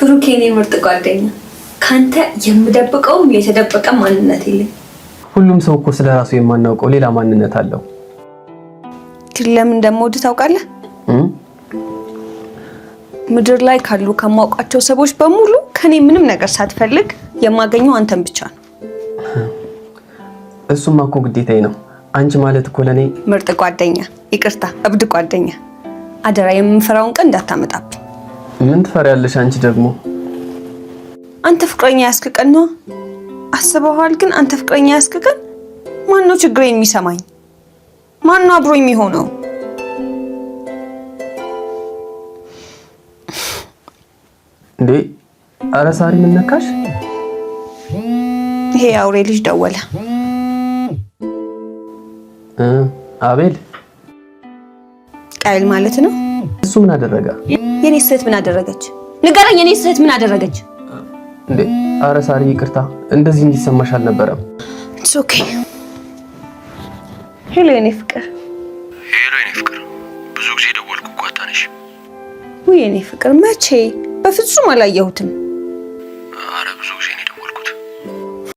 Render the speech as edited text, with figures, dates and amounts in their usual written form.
ብሩክ የኔ ምርጥ ጓደኛ ካንተ የምደብቀው የተደበቀ ማንነት የለም። ሁሉም ሰው እኮ ስለራሱ የማናውቀው ሌላ ማንነት አለው። ለምን እንደምወድ ታውቃለህ? ምድር ላይ ካሉ ከማውቃቸው ሰዎች በሙሉ ከኔ ምንም ነገር ሳትፈልግ የማገኘው አንተን ብቻ ነው። እሱማ እኮ ግዴታዬ ነው። አንቺ ማለት እኮ ለኔ ምርጥ ጓደኛ፣ ይቅርታ እብድ ጓደኛ። አደራ የምንፈራውን ቀን እንዳታመጣብኝ። ምን ትፈሪያለሽ አንቺ ደግሞ? አንተ ፍቅረኛ ያስከቀን ነው አስበዋል። ግን አንተ ፍቅረኛ ያስከቀን ማን ነው ችግሬን የሚሰማኝ? ማን ነው አብሮ የሚሆነው? እንዴ አረ ሳሪ ምን ነካሽ? ይሄ አውሬ ልጅ ደወለ። አቤል ቃይል ማለት ነው። እሱ ምን አደረገ? የኔ ስህተት ምን አደረገች? ንገረኝ። የኔ ስህተት ምን አደረገች? እንዴ አረ ሳሪ ይቅርታ፣ እንደዚህ እንዲሰማሽ አልነበረም። ኢትስ ኦኬ። ሄሎ የኔ ፍቅር። ሄሎ የኔ ፍቅር፣ ብዙ ጊዜ ደወልኩ እኮ አታነሽ። ውይ የኔ ፍቅር መቼ? በፍጹም አላየሁትም። አረ ብዙ ጊዜ